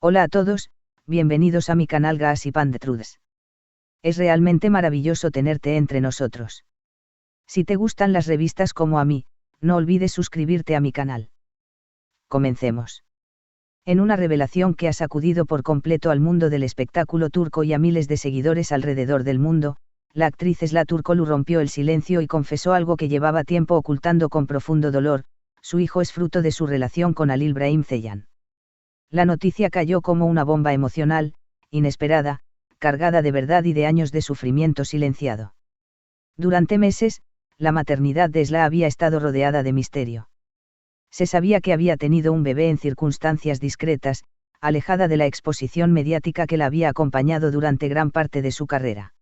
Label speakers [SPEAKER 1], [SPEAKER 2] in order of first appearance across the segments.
[SPEAKER 1] Hola a todos, bienvenidos a mi canal Gossip and Truths. Es realmente maravilloso tenerte entre nosotros. Si te gustan las revistas como a mí, no olvides suscribirte a mi canal. Comencemos. En una revelación que ha sacudido por completo al mundo del espectáculo turco y a miles de seguidores alrededor del mundo, la actriz Esra Turkoglu rompió el silencio y confesó algo que llevaba tiempo ocultando con profundo dolor: su hijo es fruto de su relación con Halil Brahim Ceylan. La noticia cayó como una bomba emocional, inesperada, cargada de verdad y de años de sufrimiento silenciado. Durante meses, la maternidad de Esra había estado rodeada de misterio. Se sabía que había tenido un bebé en circunstancias discretas, alejada de la exposición mediática que la había acompañado durante gran parte de su carrera.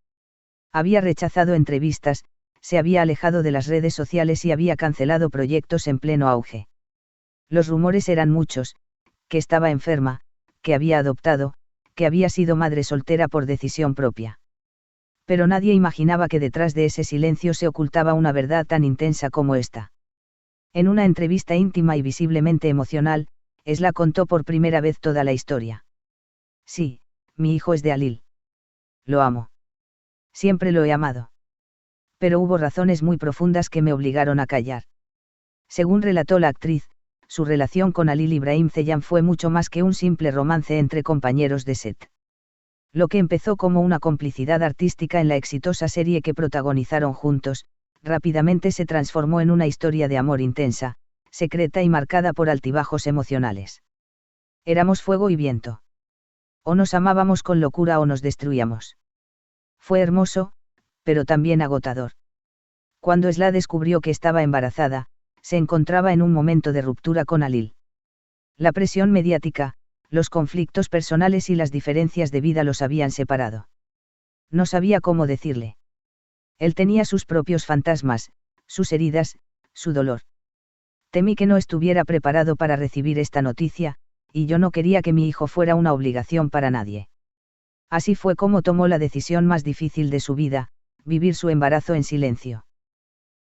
[SPEAKER 1] Había rechazado entrevistas, se había alejado de las redes sociales y había cancelado proyectos en pleno auge. Los rumores eran muchos: que estaba enferma, que había adoptado, que había sido madre soltera por decisión propia. Pero nadie imaginaba que detrás de ese silencio se ocultaba una verdad tan intensa como esta. En una entrevista íntima y visiblemente emocional, Esra contó por primera vez toda la historia. Sí, mi hijo es de Halil. Lo amo. Siempre lo he amado. Pero hubo razones muy profundas que me obligaron a callar. Según relató la actriz, su relación con Halil Ibrahim Ceylan fue mucho más que un simple romance entre compañeros de set. Lo que empezó como una complicidad artística en la exitosa serie que protagonizaron juntos, rápidamente se transformó en una historia de amor intensa, secreta y marcada por altibajos emocionales. Éramos fuego y viento. O nos amábamos con locura o nos destruíamos. Fue hermoso, pero también agotador. Cuando Esra descubrió que estaba embarazada, se encontraba en un momento de ruptura con Halil. La presión mediática, los conflictos personales y las diferencias de vida los habían separado. No sabía cómo decirle. Él tenía sus propios fantasmas, sus heridas, su dolor. Temí que no estuviera preparado para recibir esta noticia, y yo no quería que mi hijo fuera una obligación para nadie. Así fue como tomó la decisión más difícil de su vida: vivir su embarazo en silencio.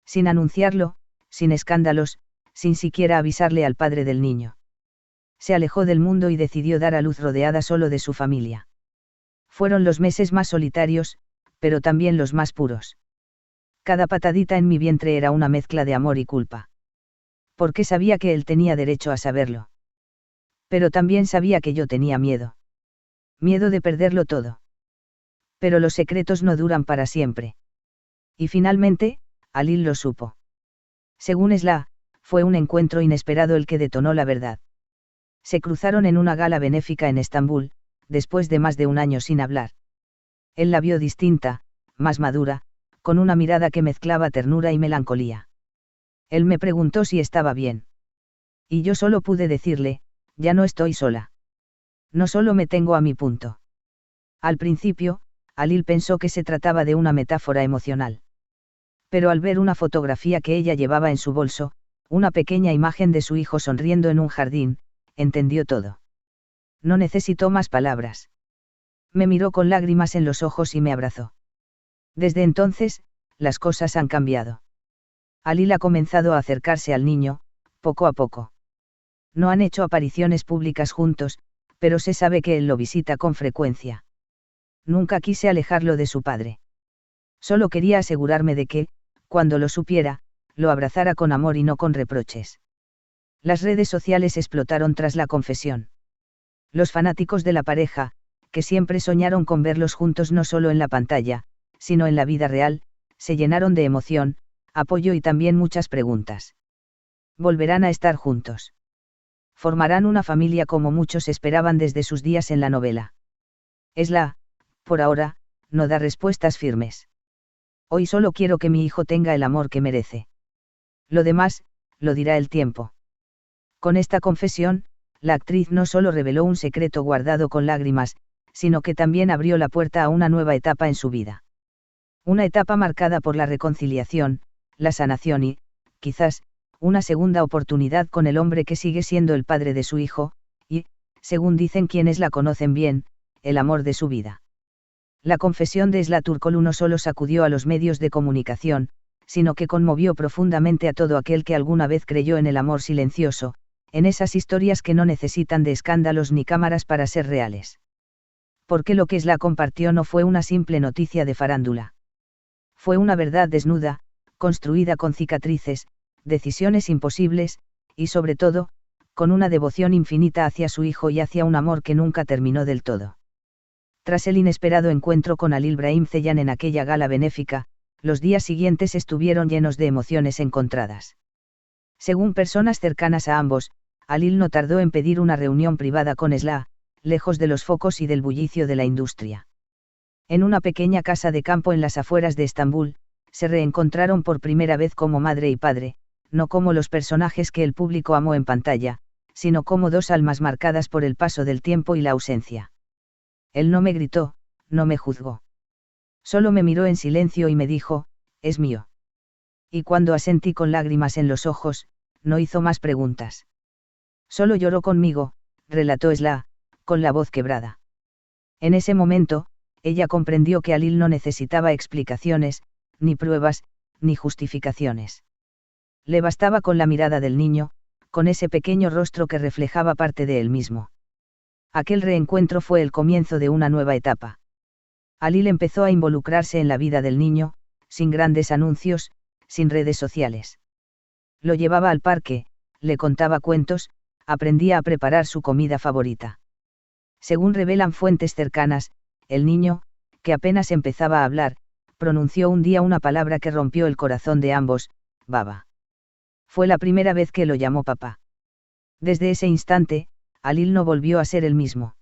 [SPEAKER 1] Sin anunciarlo, sin escándalos, sin siquiera avisarle al padre del niño. Se alejó del mundo y decidió dar a luz rodeada solo de su familia. Fueron los meses más solitarios, pero también los más puros. Cada patadita en mi vientre era una mezcla de amor y culpa. Porque sabía que él tenía derecho a saberlo. Pero también sabía que yo tenía miedo. Miedo de perderlo todo. Pero los secretos no duran para siempre. Y finalmente, Halil lo supo. Según Esra, fue un encuentro inesperado el que detonó la verdad. Se cruzaron en una gala benéfica en Estambul, después de más de un año sin hablar. Él la vio distinta, más madura, con una mirada que mezclaba ternura y melancolía. Él me preguntó si estaba bien. Y yo solo pude decirle: ya no estoy sola. No solo me tengo a mi punto. Al principio, Halil pensó que se trataba de una metáfora emocional. Pero al ver una fotografía que ella llevaba en su bolso, una pequeña imagen de su hijo sonriendo en un jardín, entendió todo. No necesitó más palabras. Me miró con lágrimas en los ojos y me abrazó. Desde entonces, las cosas han cambiado. Halil ha comenzado a acercarse al niño, poco a poco. No han hecho apariciones públicas juntos, pero se sabe que él lo visita con frecuencia. Nunca quise alejarlo de su padre. Solo quería asegurarme de que, cuando lo supiera, lo abrazara con amor y no con reproches. Las redes sociales explotaron tras la confesión. Los fanáticos de la pareja, que siempre soñaron con verlos juntos no solo en la pantalla, sino en la vida real, se llenaron de emoción, apoyo y también muchas preguntas. ¿Volverán a estar juntos? ¿Formarán una familia como muchos esperaban desde sus días en la novela? Esra, por ahora, no da respuestas firmes. Hoy solo quiero que mi hijo tenga el amor que merece. Lo demás, lo dirá el tiempo. Con esta confesión, la actriz no solo reveló un secreto guardado con lágrimas, sino que también abrió la puerta a una nueva etapa en su vida. Una etapa marcada por la reconciliación, la sanación y, quizás, una segunda oportunidad con el hombre que sigue siendo el padre de su hijo, y, según dicen quienes la conocen bien, el amor de su vida. La confesión de Esra Turkoglu no solo sacudió a los medios de comunicación, sino que conmovió profundamente a todo aquel que alguna vez creyó en el amor silencioso, en esas historias que no necesitan de escándalos ni cámaras para ser reales. Porque lo que Esla compartió no fue una simple noticia de farándula. Fue una verdad desnuda, construida con cicatrices, decisiones imposibles, y sobre todo, con una devoción infinita hacia su hijo y hacia un amor que nunca terminó del todo. Tras el inesperado encuentro con Halil Brahim Ceylan en aquella gala benéfica, los días siguientes estuvieron llenos de emociones encontradas. Según personas cercanas a ambos, Halil no tardó en pedir una reunión privada con Esla, lejos de los focos y del bullicio de la industria. En una pequeña casa de campo en las afueras de Estambul, se reencontraron por primera vez como madre y padre, no como los personajes que el público amó en pantalla, sino como dos almas marcadas por el paso del tiempo y la ausencia. Él no me gritó, no me juzgó. Solo me miró en silencio y me dijo, es mío. Y cuando asentí con lágrimas en los ojos, no hizo más preguntas. Solo lloró conmigo, relató Esla, con la voz quebrada. En ese momento, ella comprendió que Halil no necesitaba explicaciones, ni pruebas, ni justificaciones. Le bastaba con la mirada del niño, con ese pequeño rostro que reflejaba parte de él mismo. Aquel reencuentro fue el comienzo de una nueva etapa. Halil empezó a involucrarse en la vida del niño, sin grandes anuncios, sin redes sociales. Lo llevaba al parque, le contaba cuentos, aprendía a preparar su comida favorita. Según revelan fuentes cercanas, el niño, que apenas empezaba a hablar, pronunció un día una palabra que rompió el corazón de ambos, baba. Fue la primera vez que lo llamó papá. Desde ese instante, Halil no volvió a ser el mismo.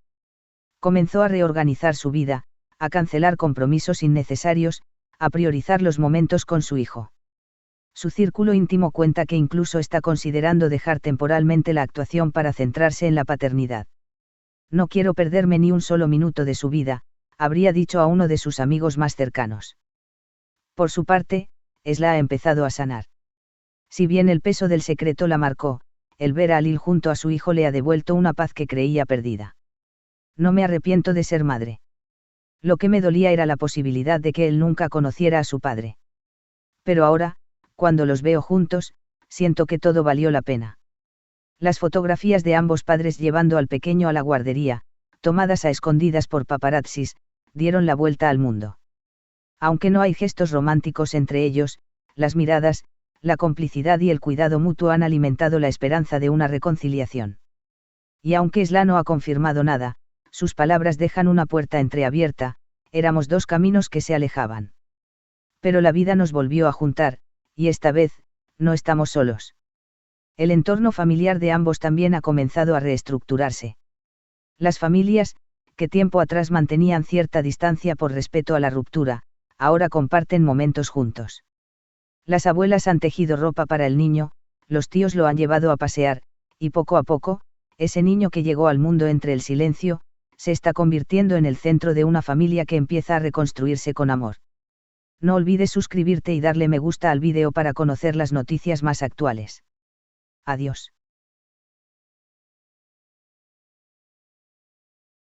[SPEAKER 1] Comenzó a reorganizar su vida, a cancelar compromisos innecesarios, a priorizar los momentos con su hijo. Su círculo íntimo cuenta que incluso está considerando dejar temporalmente la actuación para centrarse en la paternidad. No quiero perderme ni un solo minuto de su vida, habría dicho a uno de sus amigos más cercanos. Por su parte, Esla ha empezado a sanar. Si bien el peso del secreto la marcó, el ver a Halil junto a su hijo le ha devuelto una paz que creía perdida. No me arrepiento de ser madre. Lo que me dolía era la posibilidad de que él nunca conociera a su padre. Pero ahora, cuando los veo juntos, siento que todo valió la pena. Las fotografías de ambos padres llevando al pequeño a la guardería, tomadas a escondidas por paparazzis, dieron la vuelta al mundo. Aunque no hay gestos románticos entre ellos, las miradas, la complicidad y el cuidado mutuo han alimentado la esperanza de una reconciliación. Y aunque Esla no ha confirmado nada, sus palabras dejan una puerta entreabierta, éramos dos caminos que se alejaban. Pero la vida nos volvió a juntar, y esta vez, no estamos solos. El entorno familiar de ambos también ha comenzado a reestructurarse. Las familias, que tiempo atrás mantenían cierta distancia por respeto a la ruptura, ahora comparten momentos juntos. Las abuelas han tejido ropa para el niño, los tíos lo han llevado a pasear, y poco a poco, ese niño que llegó al mundo entre el silencio, se está convirtiendo en el centro de una familia que empieza a reconstruirse con amor. No olvides suscribirte y darle me gusta al vídeo para conocer las noticias más actuales. Adiós.